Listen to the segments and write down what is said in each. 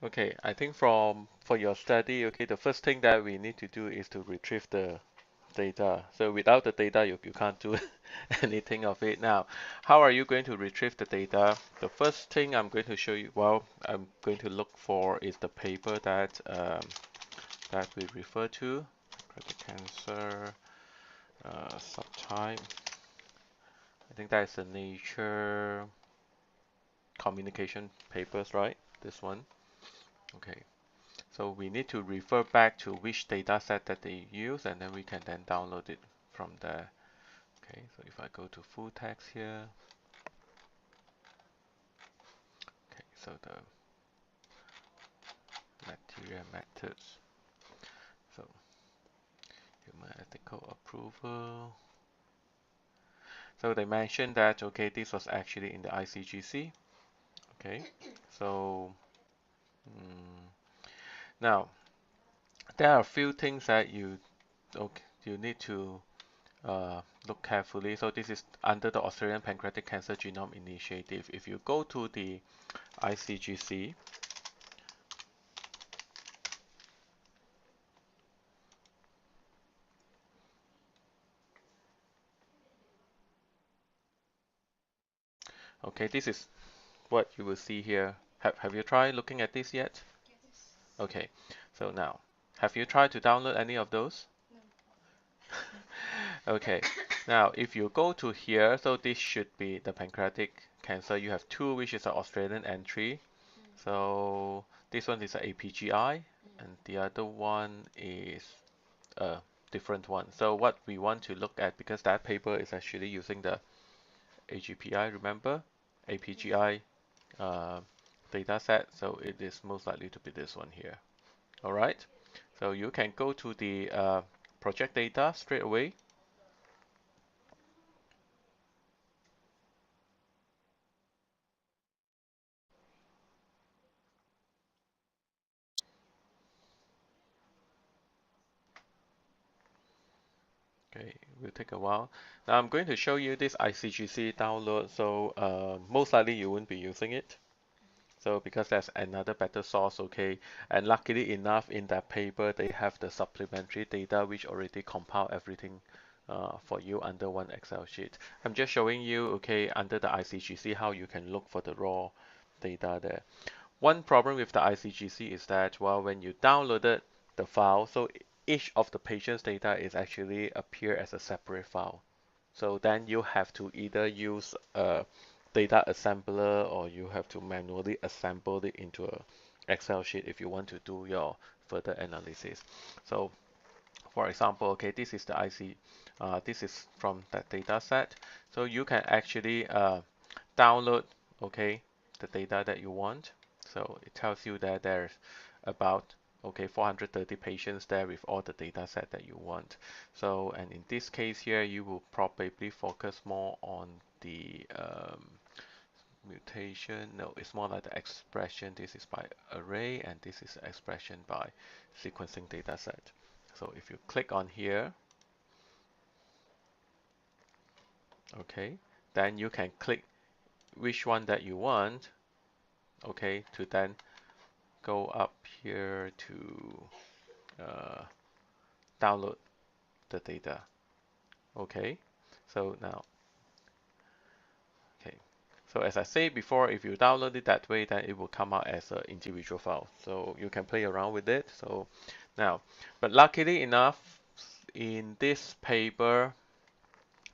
Okay, I think for your study, okay, the first thing that we need to do is to retrieve the data. So without the data, you can't do anything of it. Now, how are you going to retrieve the data? The first thing I'm going to show you, well, I'm going to look for is the paper that we refer to, pancreatic cancer subtype. I think that is the Nature Communication papers, right? This one. Okay. So we need to refer back to which data set that they use, and then we can then download it from there. Okay, so if I go to full text here, okay, so the material methods, so human ethical approval. So they mentioned that, okay, this was actually in the ICGC. Okay, so now there are a few things that you need to look carefully. So this is under the Australian Pancreatic Cancer Genome Initiative. If you go to the ICGC, okay, this is what you will see here. Have you tried looking at this yet? Okay, so now, have you tried to download any of those? Okay, now if you go to here, so this should be the pancreatic cancer. You have two, which is an Australian entry. So this one is a APGI, and the other one is a different one. So what we want to look at, because that paper is actually using the AGPI, remember? APGI uh, data set, so it is most likely to be this one here. All right, so you can go to the project data straight away. Okay, it will take a while. Now I'm going to show you this ICGC download, so most likely you won't be using it. So because there's another better source, okay, and luckily enough in that paper they have the supplementary data which already compile everything for you under one Excel sheet. I'm just showing you, okay, under the ICGC how you can look for the raw data there. One problem with the ICGC is that, well, when you downloaded the file, so each of the patient's data is actually appear as a separate file. So then you have to either use a data assembler or you have to manually assemble it into a Excel sheet if you want to do your further analysis. So for example, okay, this is the IC, this is from that data set. So you can actually download, okay, the data that you want. So it tells you that there's about, okay, 430 patients there with all the data set that you want. So, and in this case here, you will probably focus more on the mutation. No, it's more like the expression. This is by array, and this is expression by sequencing data set. So if you click on here, okay, then you can click which one that you want, okay, to then go up here to uh, download the data. Okay, so now, okay, so as I said before, if you download it that way, then it will come out as an individual file. So you can play around with it. So now, but luckily enough, in this paper,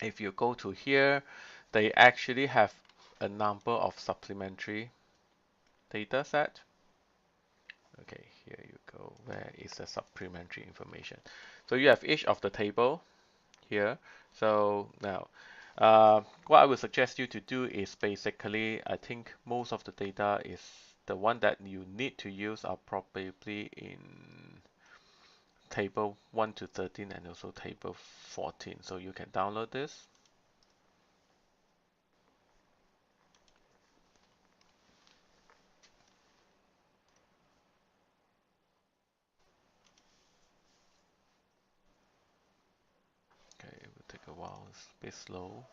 if you go to here, they actually have a number of supplementary data set. Okay, here you go. Where is the supplementary information? So you have each of the table here. So now, what I would suggest you to do is basically, I think most of the data is the one that you need to use are probably in table 1 to 13 and also table 14. So you can download this. Okay, it will take a while. It's a bit slow.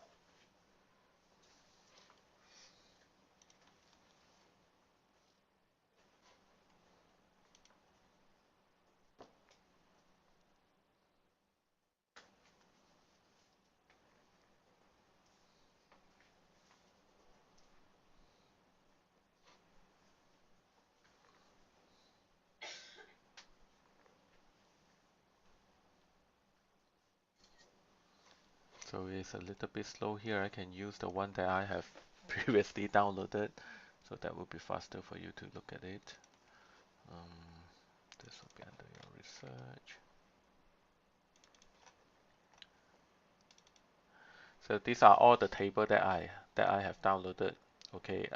So it's a little bit slow here. I can use the one that I have previously downloaded, so that will be faster for you to look at it. This will be under your research. So these are all the table that I have downloaded, okay,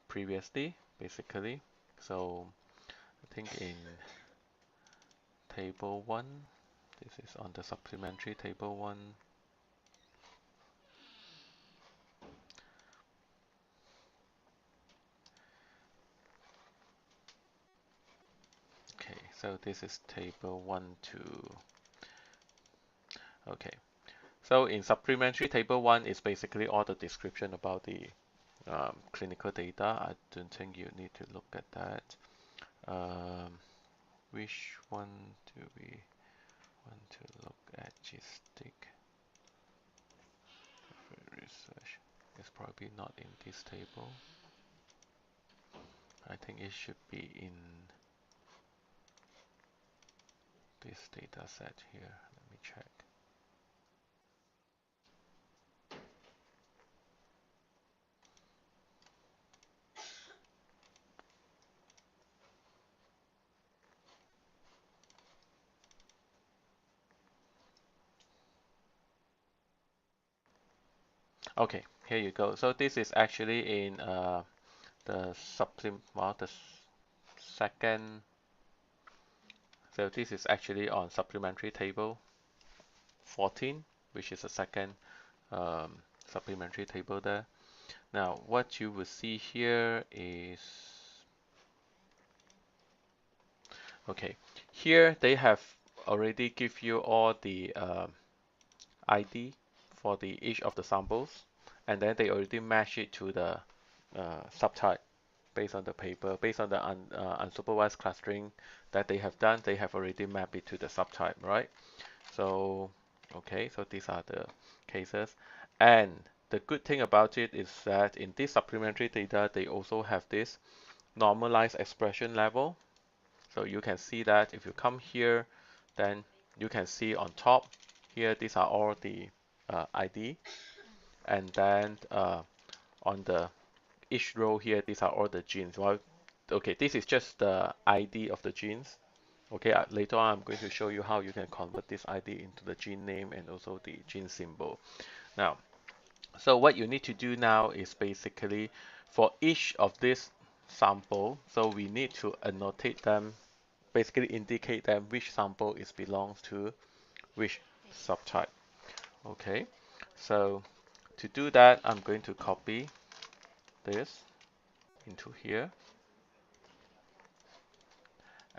previously, basically. So I think in table 1, this is on the supplementary table 1. Okay, so this is table 1 2. Okay, so in supplementary table 1 is basically all the description about the clinical data. I don't think you need to look at that. Which one do we want to look at? Gistic research. It's probably not in this table. I think it should be in this data set here. Let me check. Okay, here you go. So this is actually in the second. So this is actually on supplementary table 14, which is the second um, supplementary table there. Now, what you will see here is, okay, here they have already give you all the ID for each of the samples, and then they already match it to the subtype based on the paper, based on the unsupervised clustering that they have done. They have already mapped it to the subtype, right? So, okay, so these are the cases. And the good thing about it is that in this supplementary data, they also have this normalized expression level. So you can see that if you come here, then you can see on top here, these are all the ID. And then on the each row here, these are all the genes. Well, okay, this is just the ID of the genes. Okay, later on I'm going to show you how you can convert this ID into the gene name and also the gene symbol. Now, so what you need to do now is basically for each of this sample, so we need to annotate them, basically indicate them which sample is belongs to which subtype. Okay, so to do that, I'm going to copy this into here,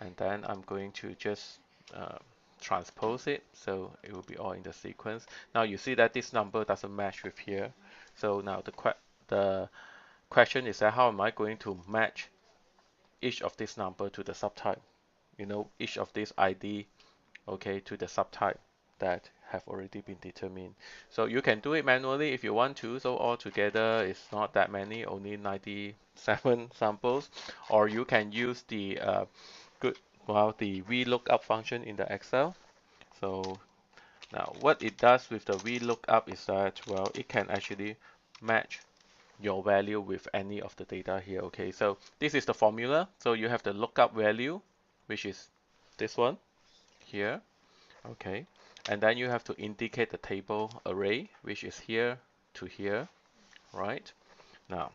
and then I'm going to just uh, transpose it, so it will be all in the sequence. Now you see that this number doesn't match with here. So now the question is that how am I going to match each of this number to the subtype? You know, each of this ID, okay, to the subtype that have already been determined. So you can do it manually if you want to. So altogether, it's not that many, only 97 samples. Or you can use the the VLOOKUP function in the Excel. So now what it does with the VLOOKUP is that, well, it can actually match your value with any of the data here. Okay, so this is the formula. So you have the lookup value, which is this one here. Okay, and then you have to indicate the table array, which is here to here, right? Now,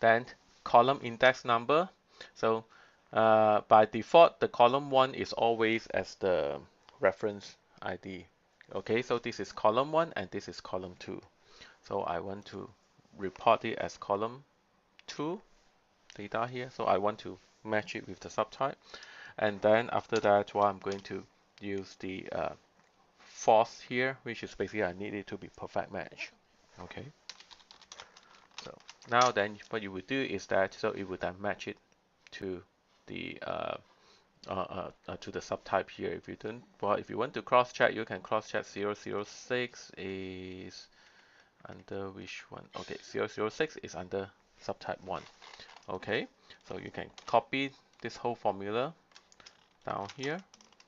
then column index number. So by default, the column 1 is always as the reference ID. Okay, so this is column 1 and this is column 2. So I want to report it as column 2 data here. So I want to match it with the subtype. And then after that, well, I'm going to use the false here, which is basically I need it to be perfect match. Okay. So now then what you would do is that, so it would then match it to the to the subtype here. If you don't, well, if you want to cross check, you can cross check 006 is under which one? Okay, 006 is under subtype 1. Okay, so you can copy this whole formula down here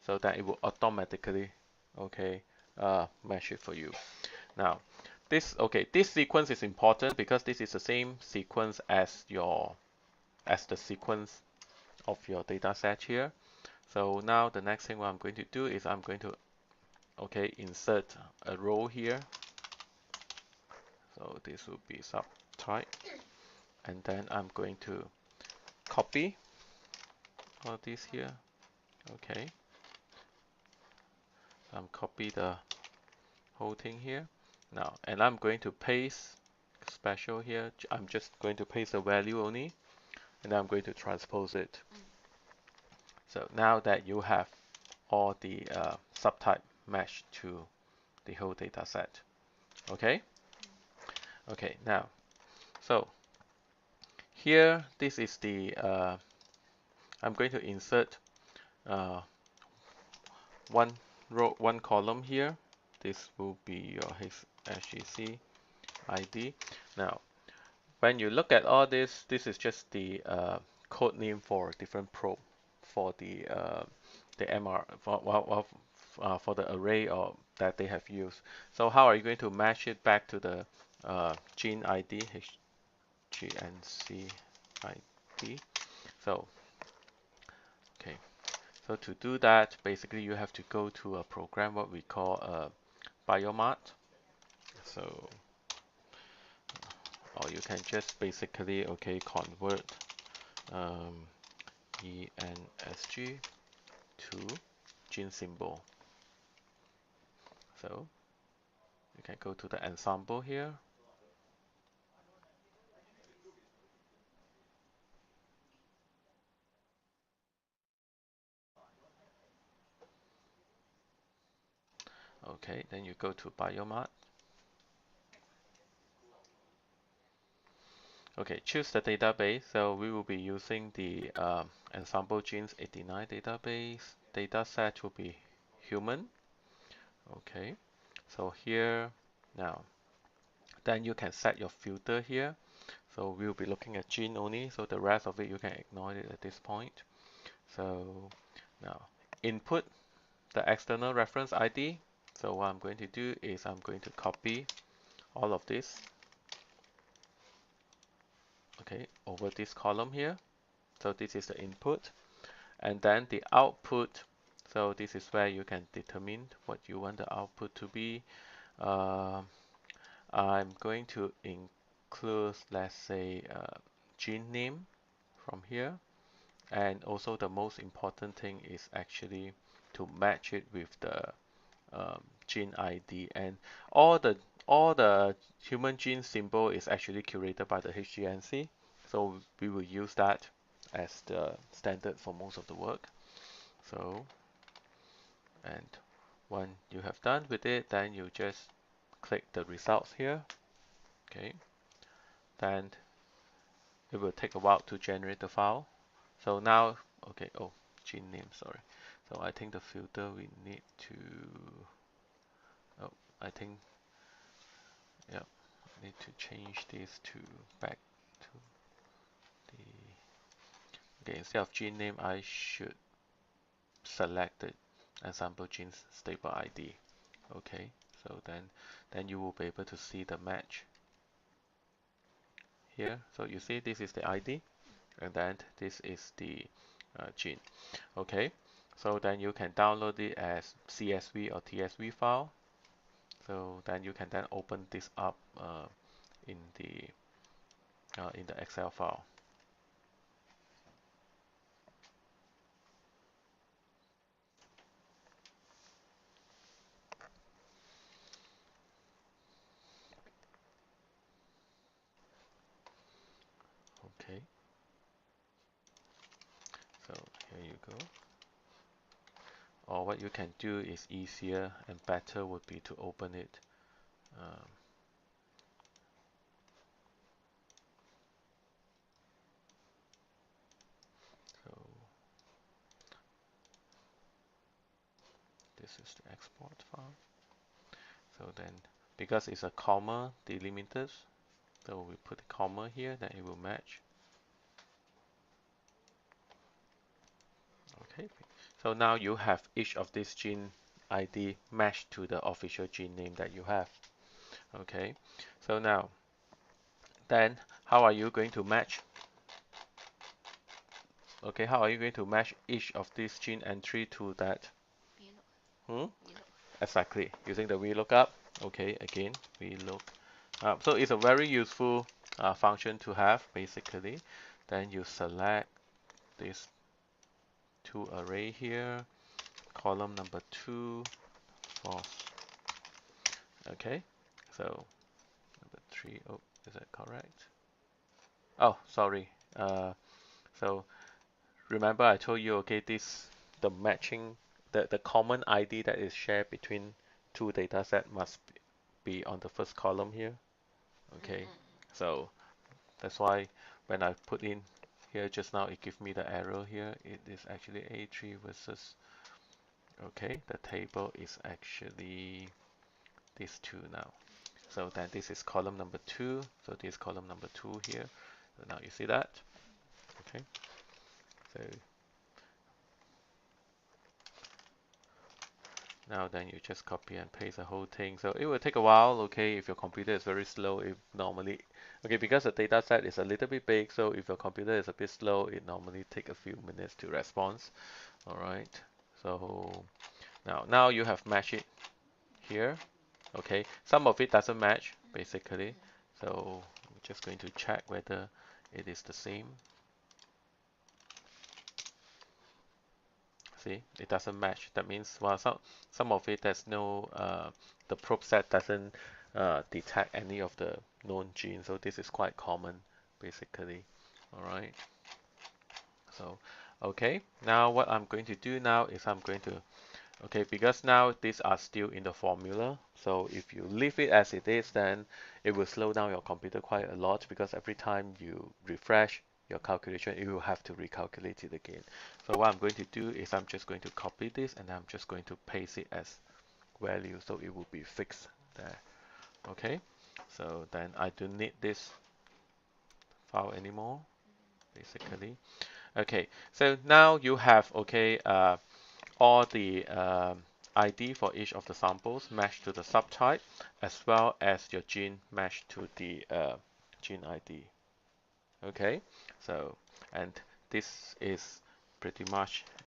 so that it will automatically, okay, match it for you. Now, this sequence is important because this is the same sequence as the sequence of your data set here. So now the next thing what I'm going to do is I'm going to insert a row here. So this will be subtype, and then I'm going to copy all this here. Okay, I'm copy the whole thing here now, and I'm going to paste special here. I'm just going to paste the value only, and I'm going to transpose it. So now that you have all the subtype matched to the whole data set. Okay. Okay. Now, so here this is the I'm going to insert uh, one row, one column here. This will be your ICGC ID. Now, when you look at all this, this is just the code name for different probe for the MR for the array or that they have used. So how are you going to match it back to the gene ID, HGNC ID? So okay, so to do that, basically you have to go to a program what we call Biomat. So or you can just basically convert um, ENSG to gene symbol. So you can go to the ensemble here. Okay, then you go to Biomat. Okay, choose the database. So we will be using the ensemble genes 89 database. Data set will be human. Okay, so here now, then you can set your filter here. So we'll be looking at gene only. So the rest of it you can ignore it at this point. So now input the external reference ID. So what I'm going to do is I'm going to copy all of this, over this column here. So this is the input, and then the output. So this is where you can determine what you want the output to be. Uh, I'm going to include, let's say, gene name from here, and also the most important thing is actually to match it with the gene ID, and all the all the human gene symbol is actually curated by the HGNC, so we will use that as the standard for most of the work. So, and when you have done with it, then you just click the results here. Okay, then it will take a while to generate the file. So now, gene name, sorry. So I think the filter we need to, oh, I think, yeah, need to change this to back to the, okay, instead of gene name, I should select the ensemble genes stable ID. Okay, so then you will be able to see the match here. So you see this is the ID, and then this is the gene. Okay, so then you can download it as CSV or TSV file. So then you can then open this up in the Excel file. Okay, so here you go. Or what you can do is easier and better would be to open it. Um, so this is the export file. So then, because it's a comma delimiters, so we put a comma here, then it will match. Okay, so now you have each of these gene ID matched to the official gene name that you have. Okay, so now, then how are you going to match? Okay, how are you going to match each of these gene entry to that? Hmm? Exactly, using the VLOOKUP. Okay, again, VLOOK. So it's a very useful function to have, basically. Then you select this two array here, column number 2, false. Okay, so number 3, oh, is that correct? Oh, sorry. So remember I told you, okay, the matching, the common ID that is shared between two data set must be on the first column here. Okay, so that's why when I put in here just now, it gives me the error here. It is actually A3 versus, okay, the table is actually these two now. So then this is column number 2. So this is column number 2 here. So now you see that. Okay, so now then you just copy and paste the whole thing. So it will take a while, okay, if your computer is very slow, it normally, okay, because the data set is a little bit big, so if your computer is a bit slow, it normally take a few minutes to respond. All right, so now you have matched it here. Okay, some of it doesn't match, basically. So I'm just going to check whether it is the same. See, it doesn't match. That means, well, some of it there's no the probe set doesn't detect any of the known genes. So this is quite common, basically. All right. So, okay. Now what I'm going to do now is I'm going to, okay, because now these are still in the formula. So if you leave it as it is, then it will slow down your computer quite a lot, because every time you refresh your calculation, you will have to recalculate it again. So what I'm going to do is I'm just going to copy this and I'm just going to paste it as value, so it will be fixed there. Okay, so then I don't need this file anymore, basically. Okay, so now you have, okay, all the ID for each of the samples matched to the subtype, as well as your gene matched to the gene ID. Okay, so, and this is pretty much